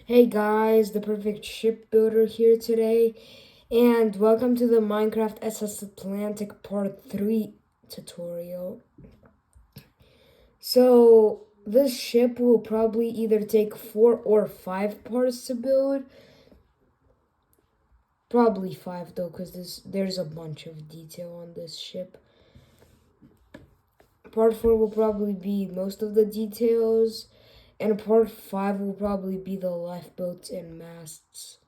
Hey guys, the perfect shipbuilder here today, and welcome to the Minecraft SS Atlantic Part 3 tutorial. So, this ship will probably either take 4 or 5 parts to build. Probably 5 though, because there's a bunch of detail on this ship. Part 4 will probably be most of the details, and part 5 will probably be the lifeboats and masts.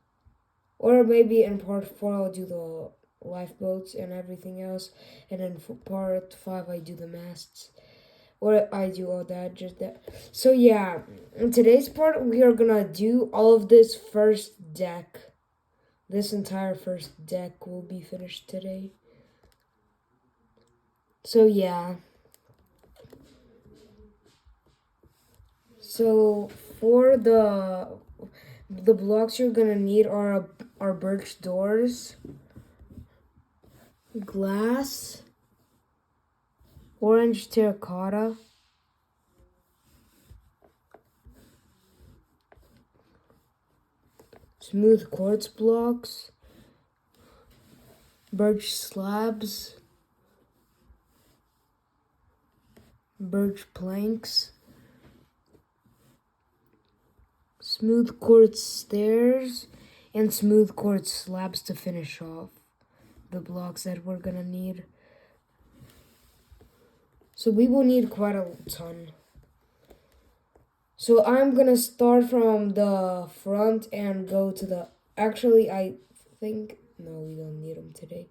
Or maybe in part 4 I'll do the lifeboats and everything else, and then for part 5 I do the masts. Or I do all that, just that. So yeah, in today's part we are gonna do all of this first deck. This entire first deck will be finished today. So yeah. So for the blocks you're gonna need are birch doors, glass, orange terracotta, smooth quartz blocks, birch slabs, birch planks, smooth quartz stairs, and smooth quartz slabs to finish off the blocks that we're gonna need. So we will need quite a ton. So I'm gonna start from the front and go to the... Actually, I think... No, we don't need them today.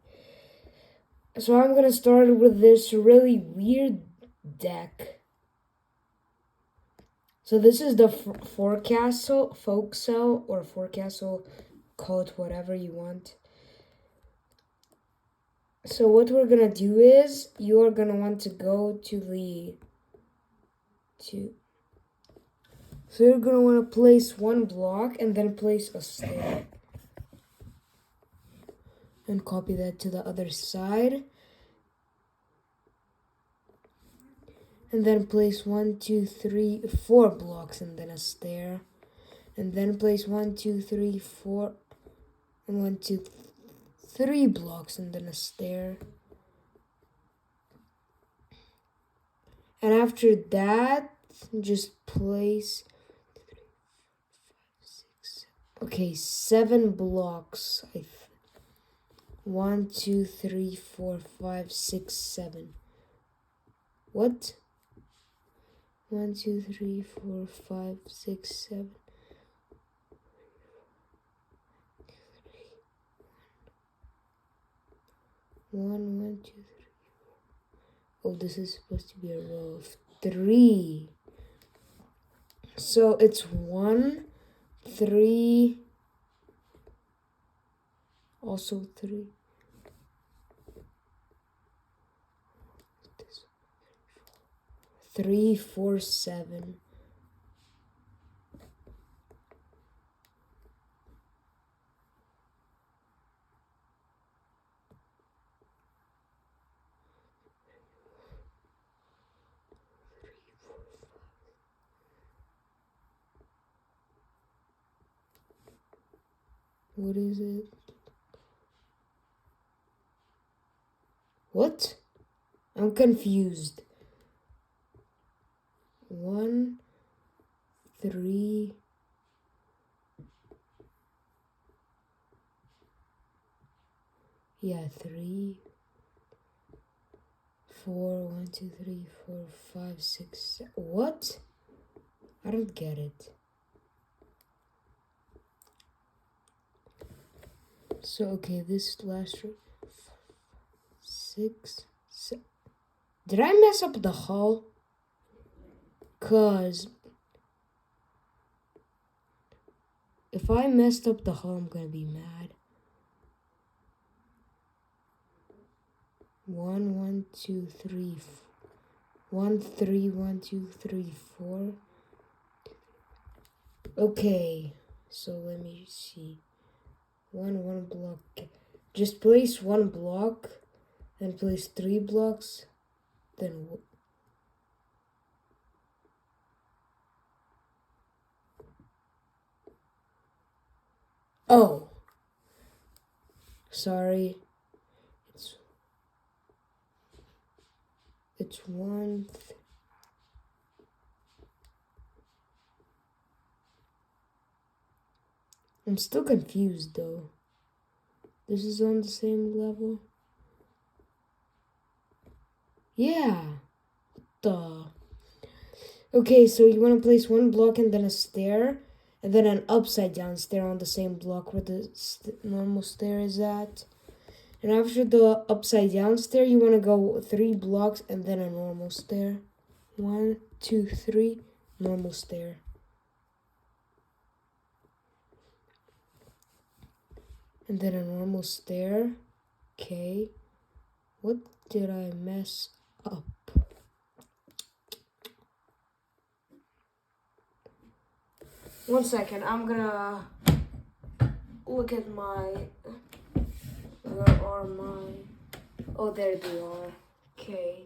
So I'm gonna start with this really weird deck. So this is the forecastle, or forecastle, call it whatever you want. So what we're gonna do is, you are gonna want to go to the... So you're gonna want to place one block and then place a stair. And copy that to the other side. And then place 1, 2, 3, 4 blocks and then a stair. And then place 1, 2, 3, 4, and 1, 2, 3 blocks and then a stair. And after that, just place 7 blocks. 1, 2, 3, 4, 5, 6, 7. What? 1, 2, 3, 4, 5, 6, 7. 1, 2, 3. Oh, this is supposed to be a row of 3. So it's 1, 3, also 3. Three, 4, 7. What is it? What? I'm confused. 1, 3. Yeah, 3, 4, 1, 2, 3, 4, 5, 6, 7. What? I don't get it. So, okay, this last row. 6, 7. Did I mess up the hull? Cause if I messed up the hull, I'm gonna be mad. 1, 1, 2, 3, 1, 3, 1, 2, 3, 4. Okay, so let me see. 1 block. Just place 1 block, then place 3 blocks, then Oh, sorry. It's one. I'm still confused though. This is on the same level. Yeah. Duh. Okay, so you want to place one block and then a stair, and then an upside down stair on the same block where the normal stair is at. And after the upside down stair, you want to go 3 blocks and then a normal stair. 1, 2, 3, normal stair. And then a normal stair. Okay. What did I mess up? One second, I'm gonna look at my. Where are my. Oh, there they are. Okay.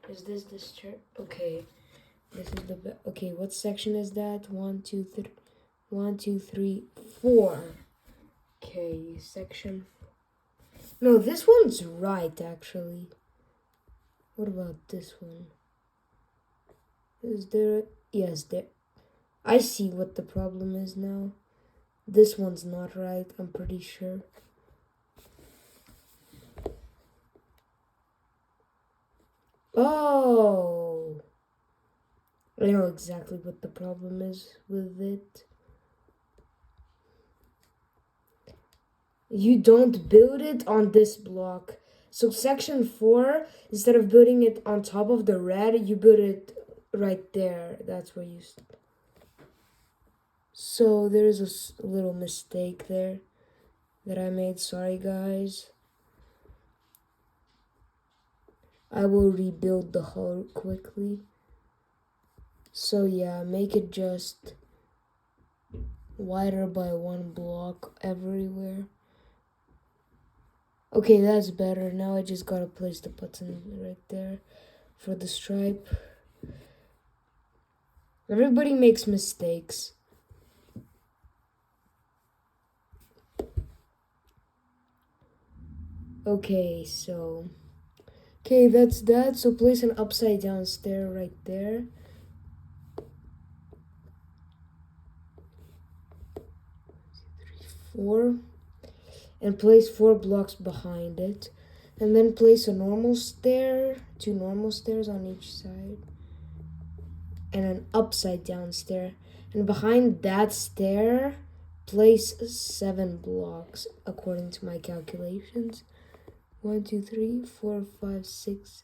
Is this chart? Okay. This is the. Okay, what section is that? 1, 2, 3. 1, 2, 3, 4. Okay, section. No, this one's right, actually. What about this one? Is there... Yes, there... I see what the problem is now. This one's not right, I'm pretty sure. Oh! I know exactly what the problem is with it. You don't build it on this block. So section 4, instead of building it on top of the red, you build it right there. That's where you... So there's a little mistake there that I made. Sorry, guys. I will rebuild the hull quickly. So yeah, make it just wider by 1 block everywhere. Okay, that's better. Now I just gotta place the button right there for the stripe. Everybody makes mistakes. Okay, so... Okay, that's that. So place an upside down stair right there. Four. And place 4 blocks behind it. And then place a normal stair, 2 normal stairs on each side. And an upside down stair. And behind that stair, place 7 blocks according to my calculations. 1, 2, 3, 4, 5, 6.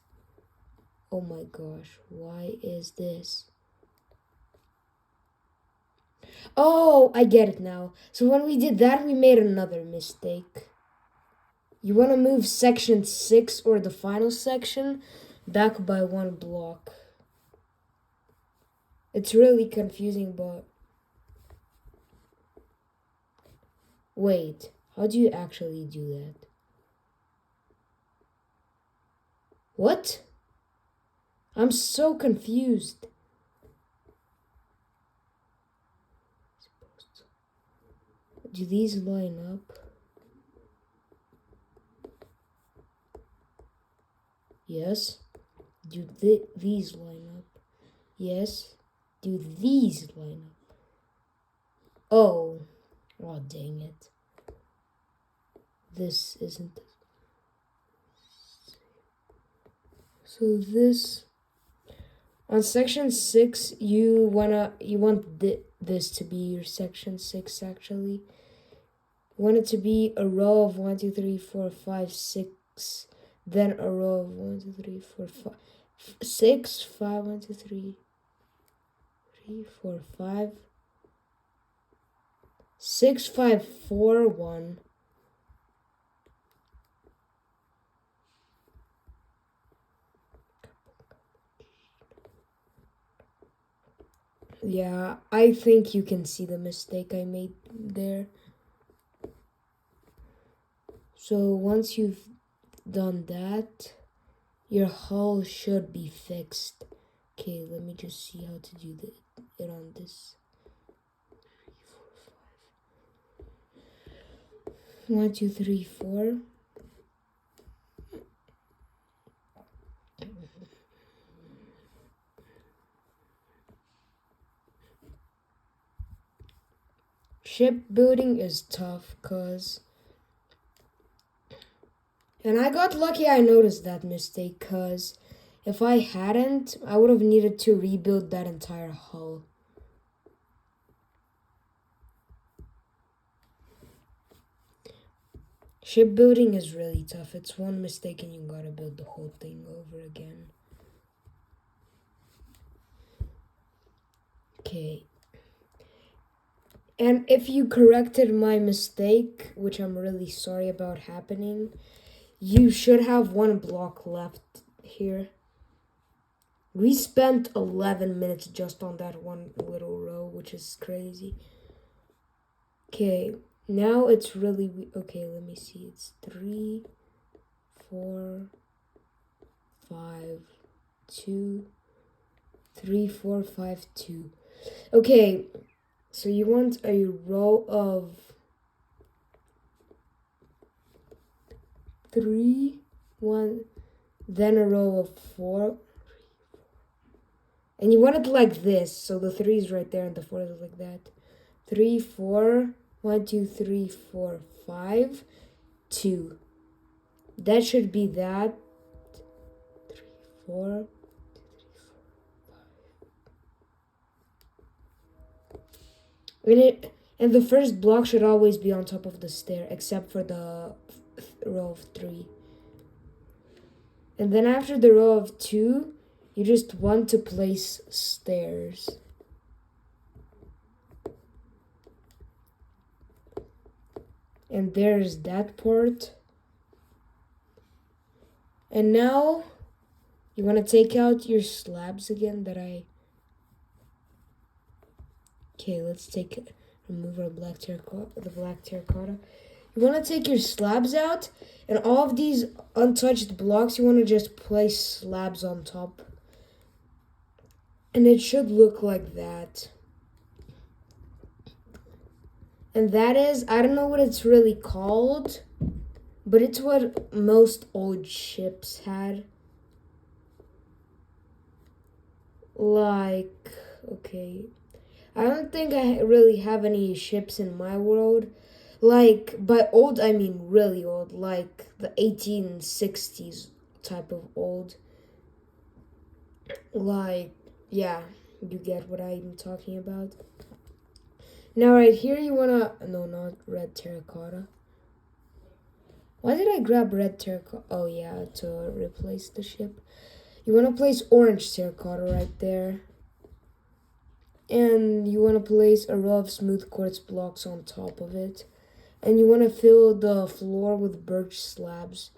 Oh my gosh, why is this? Oh, I get it now. So when we did that, we made another mistake. You want to move section 6 or the final section back by 1 block. It's really confusing, but... Wait, how do you actually do that? What? I'm so confused. Do these line up? Yes. Do these line up? Yes. Do these line up? Oh. Oh, dang it. This isn't. So this... On section 6, you want this to be your section 6, actually. You want it to be a row of 1, 2, 3, 4, 5, 6. Then a row of 1, 2, 3, 4, 5, 6, 5, 1, 2, 3, 4, 5, 6, 5, 4, 1. Yeah, I think you can see the mistake I made there. So once you've done that, your hull should be fixed. Okay, let me just see how to do it on this. 1, 2, 3, 4. Shipbuilding is tough, cause, and I got lucky. I noticed that mistake, cause if I hadn't, I would have needed to rebuild that entire hull. Shipbuilding is really tough. It's one mistake and you gotta build the whole thing over again. Okay. And if you corrected my mistake, which I'm really sorry about happening, you should have one block left here. We spent 11 minutes just on that one little row, which is crazy. Okay, now it's really... Okay, let me see. It's 3, 4, 5, 2, 3, 4, 5, 2. Okay, so you want a row of 3, 1, then a row of 4. And you want it like this, so the 3 is right there and the 4 is like that. 3, 4, 1, 2, 3, 4, 5, 2. That should be that. 3, 4, 2, 3, 4, 5. And the first block should always be on top of the stair, except for the row of 3. And then after the row of 2, you just want to place stairs. And there's that part. And now you want to take out your slabs again that I... Okay, let's remove our black terracotta. You want to take your slabs out, and all of these untouched blocks, you want to just place slabs on top. And it should look like that. And that is, I don't know what it's really called, but it's what most old ships had. Like, okay, I don't think I really have any ships in my world. Like, by old, I mean really old, like the 1860s type of old. Like, yeah, you get what I'm talking about. Now, right here, you wanna... No, not red terracotta. Why did I grab red terracotta? Oh, yeah, to replace the ship. You wanna place orange terracotta right there. And you wanna place a row of smooth quartz blocks on top of it. And you wanna fill the floor with birch slabs.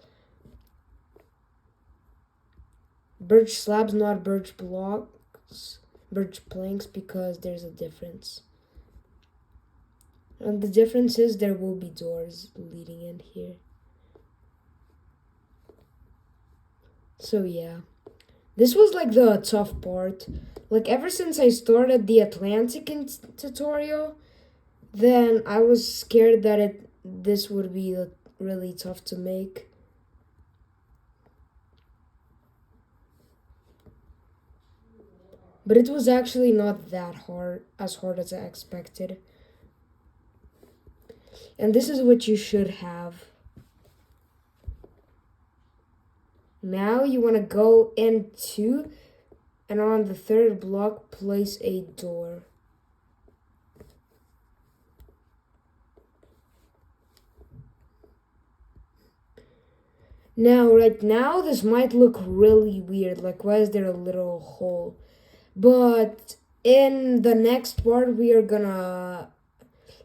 Birch slabs, not birch blocks. Birch planks, because there's a difference. And the difference is there will be doors leading in here. So yeah. This was like the tough part. Like ever since I started the Atlantic tutorial, then I was scared that this would be really tough to make. But it was actually not that hard, as hard as I expected. And this is what you should have. Now you want to go into, and on the third block, place a door. Now, right now, this might look really weird. Like, why is there a little hole? But in the next part, we are gonna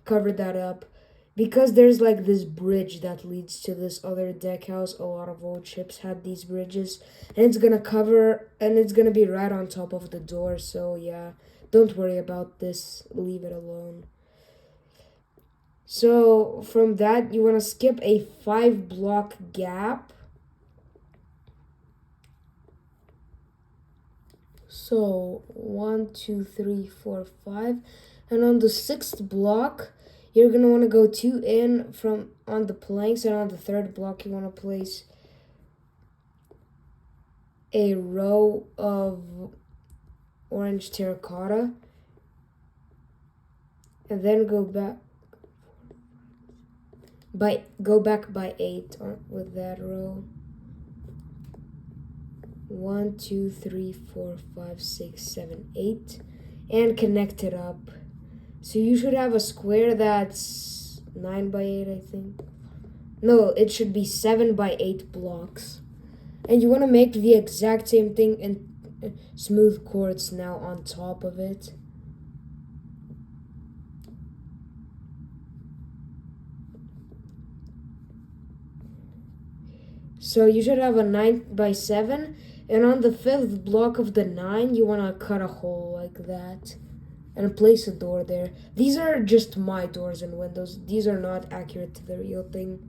cover that up. Because there's like this bridge that leads to this other deck house. A lot of old ships had these bridges. And it's gonna be right on top of the door. So yeah, don't worry about this. Leave it alone. So from that, you wanna skip a 5-block gap. So 1, 2, 3, 4, 5. And on the 6th block, you're gonna want to go 2 in from on the planks, and on the third block you want to place a row of orange terracotta, and then go back by 8 with that row. 1, 2, 3, 4, 5, 6, 7, 8, and connect it up. So you should have a square that's 9 by 8, I think. No, it should be 7 by 8 blocks. And you want to make the exact same thing in smooth quartz now on top of it. So you should have a 9 by 7, and on the 5th block of the 9, you want to cut a hole like that and place a door there. These are just my doors and windows. These are not accurate to the real thing.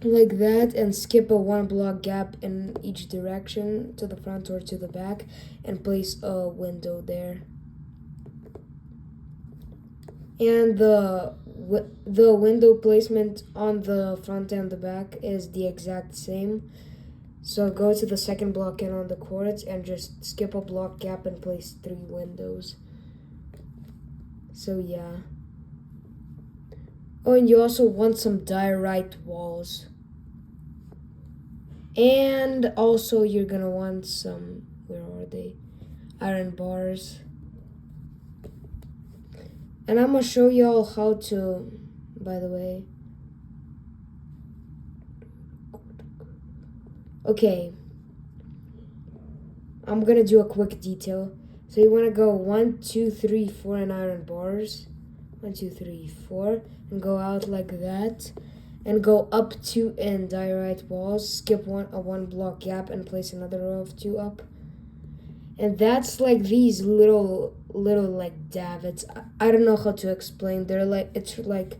Like that, and skip a 1 block gap in each direction to the front or to the back, and place a window there. And the window placement on the front and the back is the exact same. So go to the second block in on the quartz and just skip a block gap and place 3 windows. So yeah. Oh, and you also want some diorite walls. And also you're gonna want some, where are they? Iron bars. And I'm gonna show y'all how to, by the way. Okay. I'm gonna do a quick detail. So you wanna go 1, 2, 3, 4 in iron bars. 1, 2, 3, 4. And go out like that. And go up 2 in diorite walls. Skip a 1 block gap and place another row of 2 up. And that's like these little like davits. I don't know how to explain. They're like, it's like,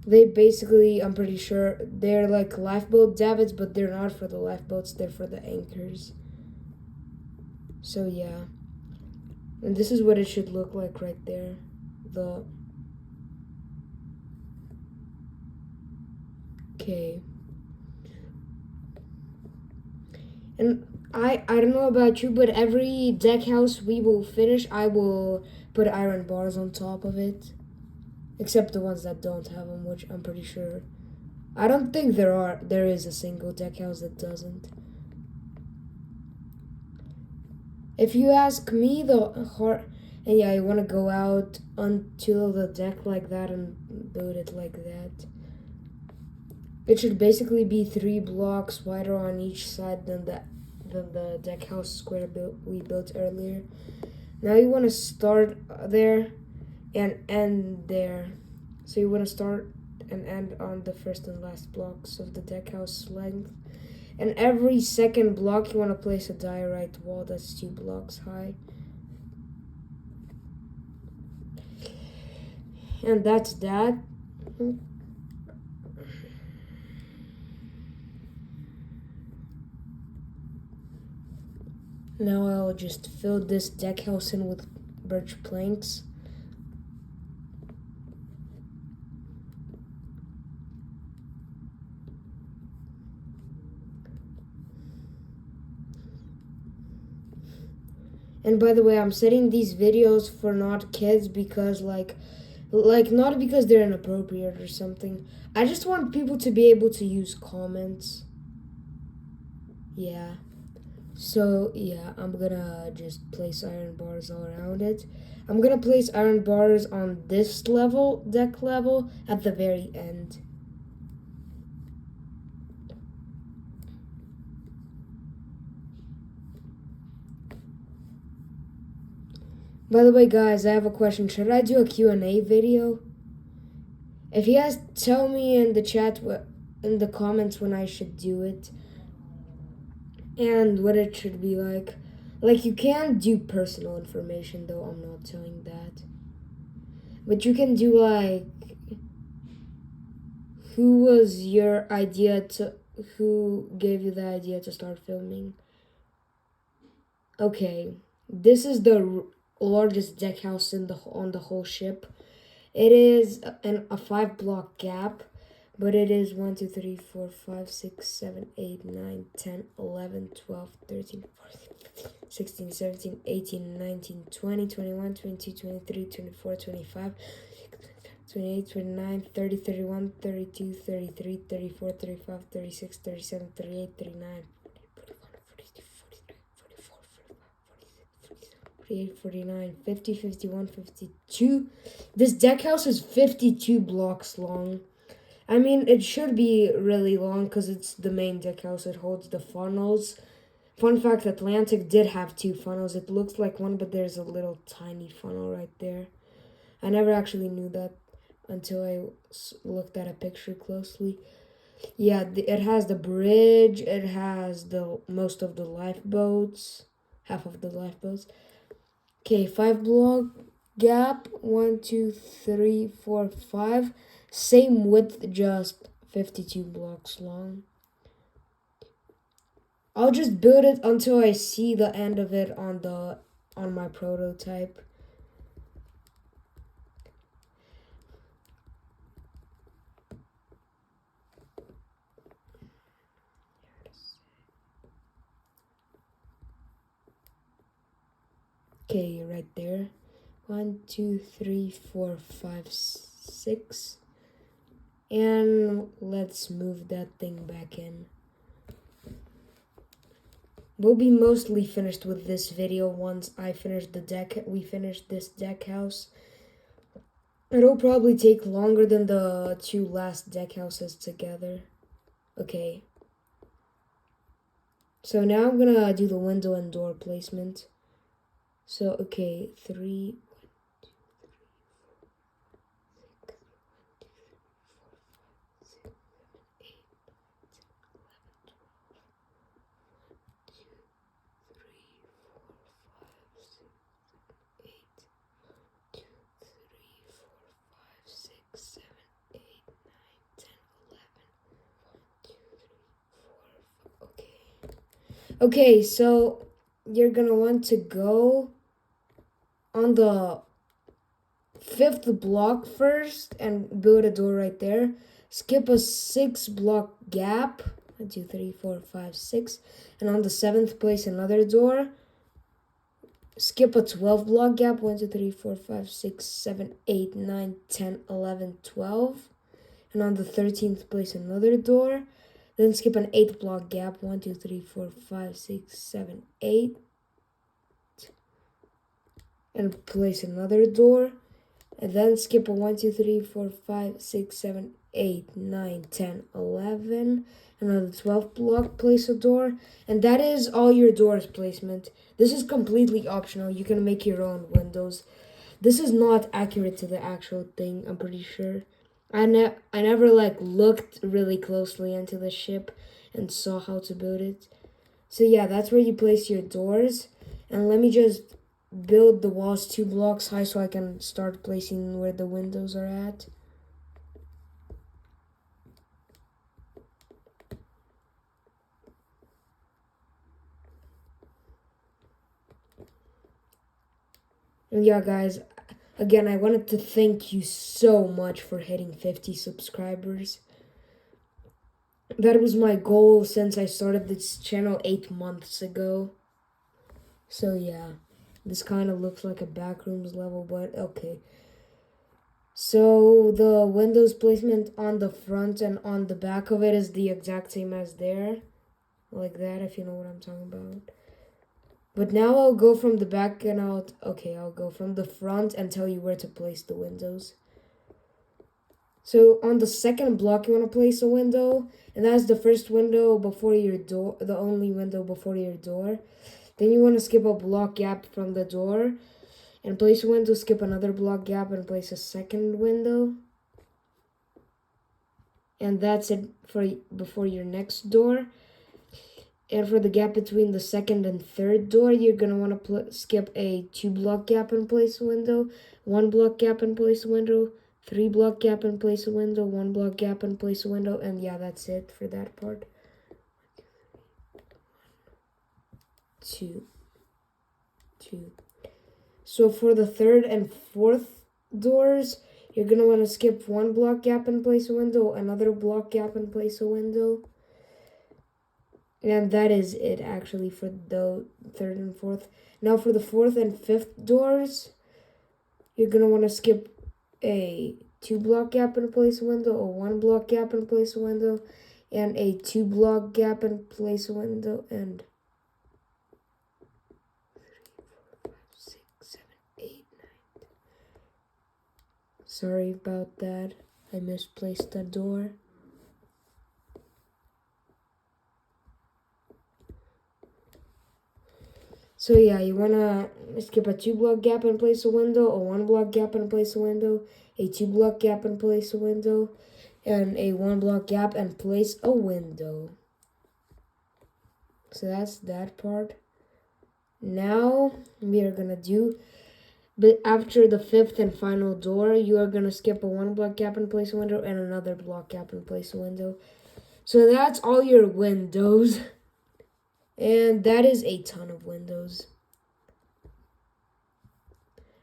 they basically, I'm pretty sure they're like lifeboat davits, but they're not for the lifeboats, they're for the anchors. So yeah. And this is what it should look like right there. Okay. And I don't know about you, but every deck house we will finish, I will put iron bars on top of it. Except the ones that don't have them, which I'm pretty sure. I don't think there is a single deck house that doesn't. If you ask me, and yeah, you want to go out until the deck like that and build it like that. It should basically be 3 blocks wider on each side than the deck house square we built earlier. Now you want to start there and end there. So you want to start and end on the first and last blocks of the deck house length. And every second block you want to place a diorite wall that's 2 blocks high. And that's that. Now I'll just fill this deck house in with birch planks. And by the way, I'm setting these videos for not kids because like not because they're inappropriate or something. I just want people to be able to use comments. Yeah. So yeah, I'm gonna just place iron bars all around it. I'm gonna place iron bars on this level, deck level, at the very end. By the way, guys, I have a question. Should I do a Q&A video? If you guys tell me in the chat, in the comments when I should do it, and what it should be like. Like, you can't do personal information, though, I'm not doing that. But you can do, like, who gave you the idea to start filming? Okay, this is the largest deck house on the whole ship, It is a 5 block gap, but it is 1, 2, 3, 4, 5, 6, 7, 8, 9, 10, 11, 12, 13, 14, 16, 17, 18, 19, 20, 21, 22, 23, 24, 25, 28, 29, 30, 31, 32, 33, 34, 35, 36, 37, 38, 39, 48, 49, 50, 51, 52. This deck house is 52 blocks long. I mean, it should be really long because it's the main deck house. It holds the funnels. Fun fact, Atlantic did have 2 funnels. It looks like one, but there's a little tiny funnel right there. I never actually knew that until I looked at a picture closely. Yeah, it has the bridge. It has the most of the lifeboats. Half of the lifeboats. Okay, 5 block gap. 1, 2, 3, 4, 5. Same width, just 52 blocks long. I'll just build it until I see the end of it on my prototype. Okay, right there. 1, 2, 3, 4, 5, 6. And let's move that thing back in. We'll be mostly finished with this video once we finish this deck house. It'll probably take longer than the 2 last deck houses together. Okay. So now I'm gonna do the window and door placement. So, okay, 3, 7, 8, 9, 10, 11. Okay, so you're gonna want to go on the 5th block first and build a door right there. Skip a 6 block gap. 1, 2, 3, 4, 5, 6. And on the 7th, place another door. Skip a 12 block gap. 1, 2, 3, 4, 5, 6, 7, 8, 9, 10, 11, 12. And on the 13th, place another door. Then skip an 8 block gap. 1, 2, 3, 4, 5, 6, 7, 8. And place another door. And then skip a 1, 2, 3, 4, 5, 6, 7, 8, 9, 10, 11. And on the 12th block, place a door. And that is all your doors placement. This is completely optional. You can make your own windows. This is not accurate to the actual thing, I'm pretty sure. I never looked really closely into the ship and saw how to build it. So yeah, that's where you place your doors. And let me just build the walls 2 blocks high so I can start placing where the windows are at. And yeah, guys, again, I wanted to thank you so much for hitting 50 subscribers. That was my goal since I started this channel 8 months ago. So yeah, this kind of looks like a backrooms level, but okay. So the windows placement on the front and on the back of it is the exact same as there. Like that, if you know what I'm talking about. But now I'll go from the back and I'll go from the front and tell you where to place the windows. So on the 2nd block, you want to place a window, and that's the first window before your door, the only window before your door. Then you want to skip a block gap from the door and place a window, skip another block gap and place a 2nd window. And that's it for before your next door. And for the gap between the 2nd and 3rd door, you're going to want to skip a 2 block gap and place a window, 1 block gap and place a window, 3 block gap and place a window, 1 block gap and place a window, and yeah, that's it for that part. 2. So for the 3rd and 4th doors, You're going to want to skip one block gap and place a window, another block gap and place a window. And that is it actually for the third and fourth. Now for the fourth and fifth doors, you're going to want to skip a 2 block gap and place a window, a 1 block gap and place a window, and a 2 block gap and place a window, and 6, 7, 8, 9. Sorry about that. I misplaced the door. So yeah, you wanna skip a 2 block gap and place a window, a 1 block gap and place a window, a 2 block gap and place a window, and a 1 block gap and place a window. So that's that part. Now we are gonna do, but after the fifth and final door, you are gonna skip a 1 block gap and place a window and another block gap and place a window. So that's all your windows. And that is a ton of windows.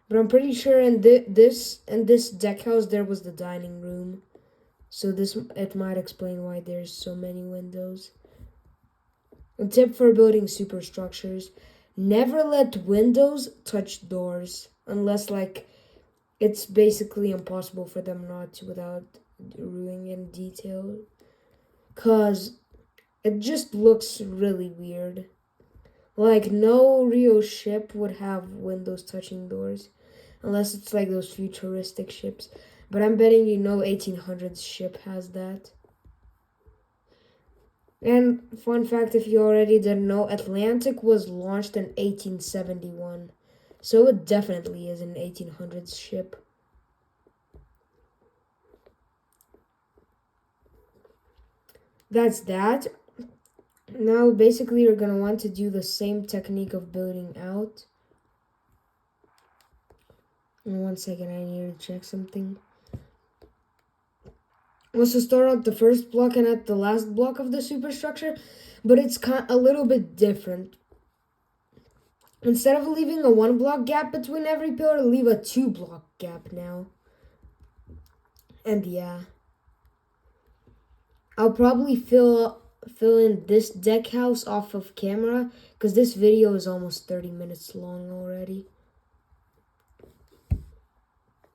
But I'm pretty sure in this deck house there was the dining room. So it might explain why there's so many windows. A tip for building superstructures: never let windows touch doors unless it's basically impossible for them not to without ruining in detail. Cause it just looks really weird. Like, no real ship would have windows touching doors. Unless it's like those futuristic ships. But I'm betting you no 1800s ship has that. And fun fact, if you already didn't know, Atlantic was launched in 1871. So it definitely is an 1800s ship. That's that. Now, basically, you're going to want to do the same technique of building out. And 1 second, I need to check something. Was to start at the first block and at the last block of the superstructure, but it's a little bit different. Instead of leaving a 1 block gap between every pillar, leave a 2 block gap now. And yeah, I'll probably fill in this deck house off of camera because this video is almost 30 minutes long already.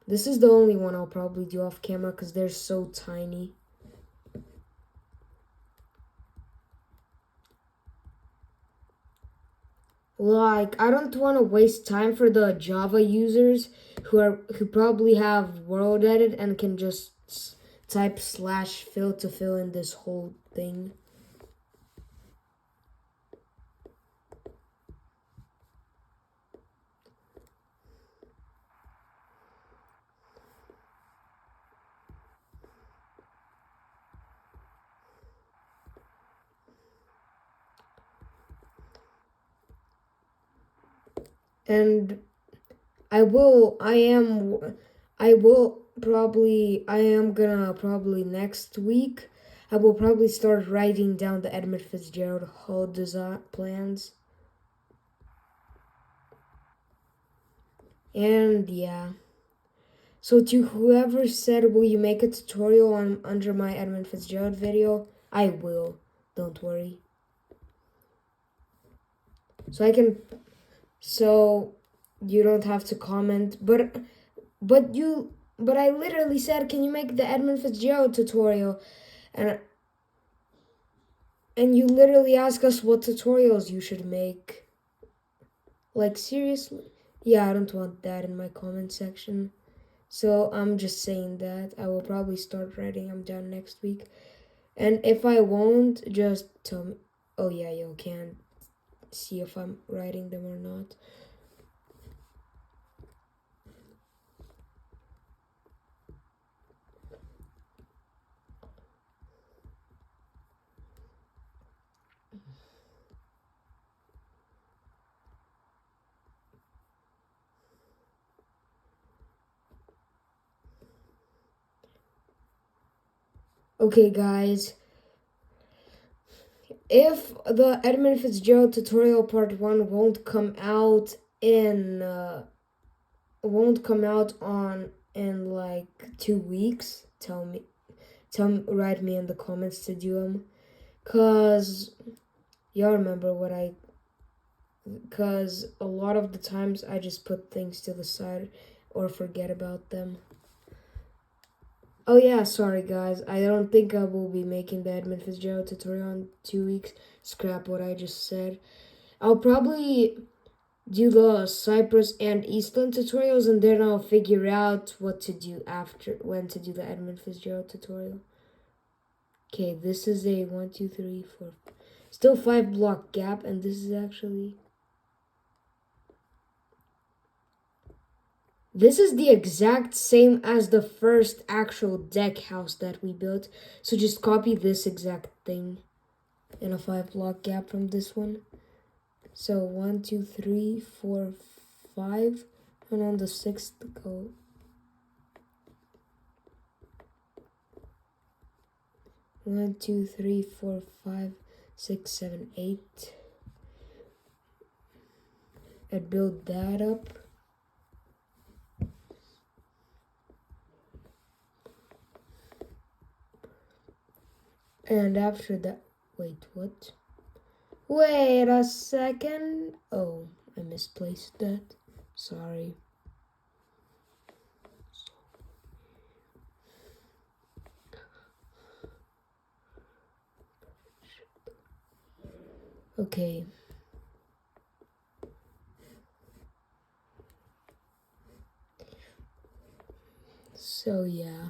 This is the only one I'll probably do off camera because they're so tiny. Like, I don't want to waste time for the Java users who probably have world edit and can just type /fill to fill in this whole thing. And I am gonna probably next week, I will probably start writing down the Edmund Fitzgerald hull design plans. And yeah. So to whoever said, will you make a tutorial under my Edmund Fitzgerald video? I will. Don't worry. So you don't have to comment, but I literally said, can you make the Edmund Fitzgerald tutorial? And you literally ask us what tutorials you should make. Like, seriously? Yeah, I don't want that in my comment section. So I'm just saying that. I will probably start writing them down next week. And if I won't, just tell me. Oh yeah, you can see if I'm writing them or not. Okay, guys. If the Edmund Fitzgerald tutorial part 1 won't come out on in like 2 weeks, write me in the comments to do them. Cause y'all remember cause a lot of the times I just put things to the side or forget about them. Oh yeah, sorry guys. I don't think I will be making the Edmund Fitzgerald tutorial in 2 weeks. Scrap what I just said. I'll probably do the Cyprus and Eastland tutorials, and then I'll figure out what to do when to do the Edmund Fitzgerald tutorial. Okay, this is a 1, 2, 3, 4, still 5 block gap, and this is actually... This is the exact same as the first actual deck house that we built. So just copy this exact thing in a 5 block gap from this one. So 1, 2, 3, 4, 5, and on the 6th go. One, 2, 3, 4, 5, 6, 7, 8. And build that up. And after that, wait, what? Wait a second. Oh, I misplaced that. Sorry. Okay. So yeah.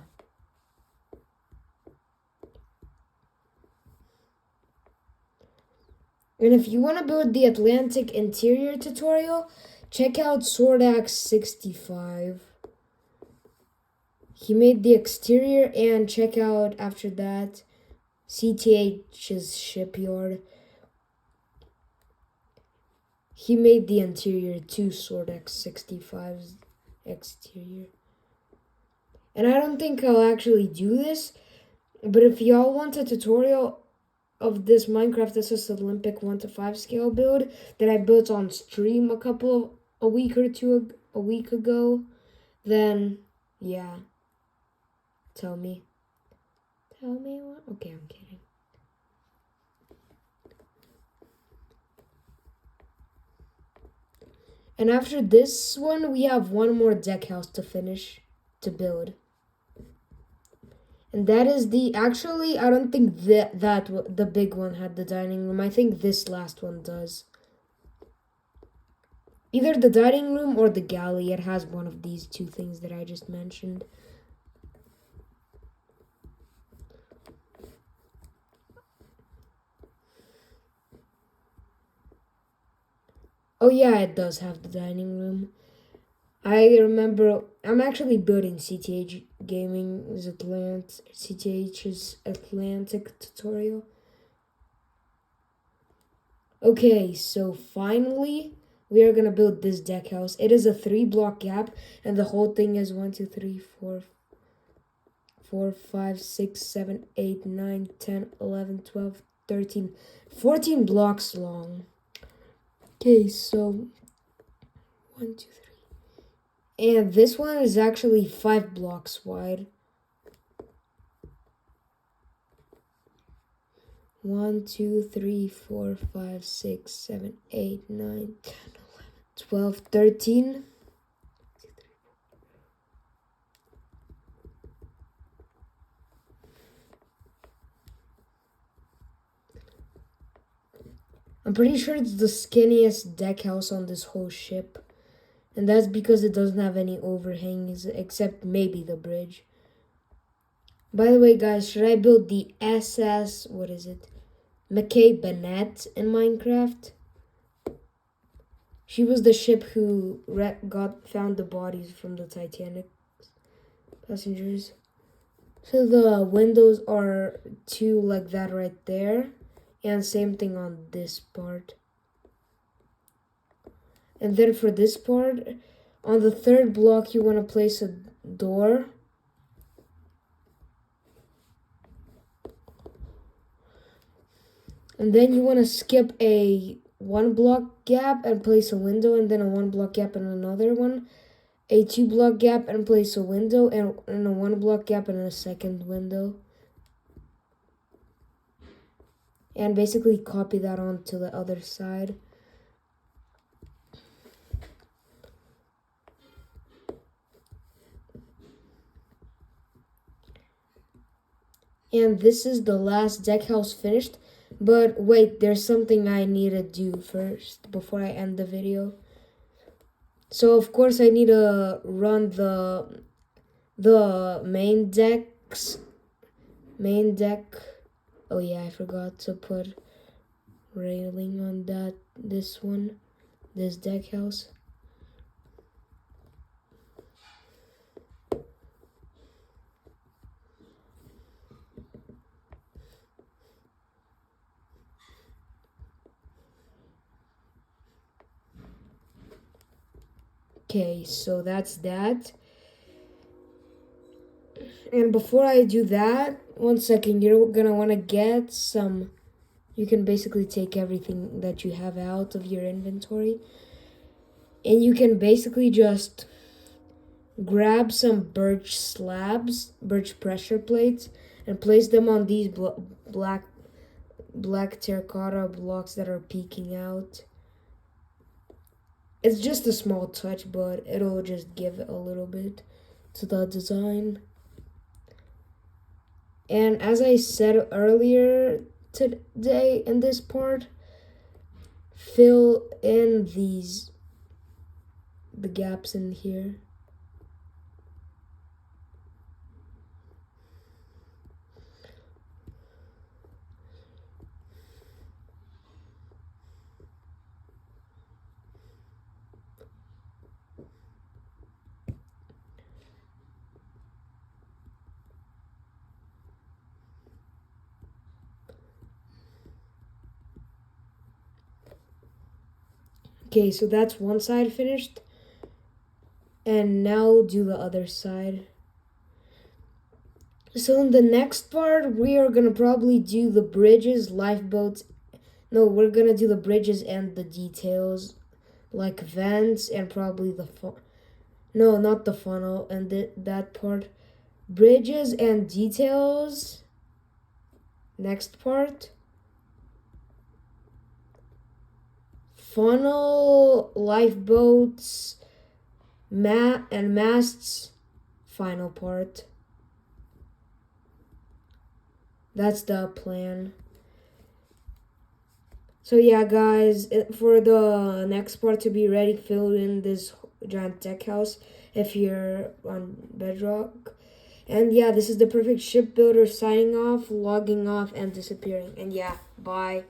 And if you want to build the Atlantic interior tutorial, check out Swordaxe65. He made the exterior, and check out after that CTH's shipyard. He made the interior to Swordaxe65's exterior. And I don't think I'll actually do this, but if y'all want a tutorial of this Minecraft SS Olympic 1 to 5 scale build that I built on stream a week ago, then yeah, tell me what? Okay, I'm kidding. And after this one, we have one more deck house to build. And that is actually, I don't think that the big one had the dining room. I think this last one does. Either the dining room or the galley. It has one of these two things that I just mentioned. Oh yeah, it does have the dining room. I remember I'm actually building CTH's Atlantic tutorial. Okay, so finally we are gonna build this deck house. It is a 3 block gap, and the whole thing is 1, 2, 3, 4, 5, 6, 7, 8, 9, 10, 11, 12, 13, 14 blocks long. Okay, so 1, 2, 3. And this one is actually 5 blocks wide. 1, 2, 3, 4, 5, 6, 7, 8, 9, 10, 11, 12, 13. I'm pretty sure it's the skinniest deck house on this whole ship. And that's because it doesn't have any overhangs except maybe the bridge. By the way, guys, should I build the SS, McKay Bennett in Minecraft? She was the ship who found the bodies from the Titanic passengers. So the windows are two like that right there. And same thing on this part. And then for this part, on the 3rd block, you want to place a door. And then you want to skip a 1 block gap and place a window, and then a 1 block gap and another one. a 2-block gap and place a window, and a 1-block gap and a second window. And basically copy that onto the other side. And this is the last deck house finished. But wait, there's something I need to do first before I end the video. So of course I need to run the main deck. Oh yeah, I forgot to put railing on this deck house. Okay, so that's that. And before I do that, 1 second, you're gonna want to get some. You can basically take everything that you have out of your inventory, and you can basically just grab some birch slabs, birch pressure plates, and place them on these black terracotta blocks that are peeking out. It's just a small touch, but it'll just give a little bit to the design. And as I said earlier today in this part, fill in the gaps in here. Okay, so that's one side finished. And now do the other side. So in the next part, we are gonna probably do the bridges, lifeboats. No, we're gonna do the bridges and the details, like vents and probably no, not the funnel and that part. Bridges and details. Next part. Funnel, lifeboats, and masts. Final part. That's the plan. So yeah, guys, for the next part to be ready, fill in this giant deck house if you're on Bedrock. And yeah, this is the perfect shipbuilder signing off, logging off, and disappearing. And yeah, bye.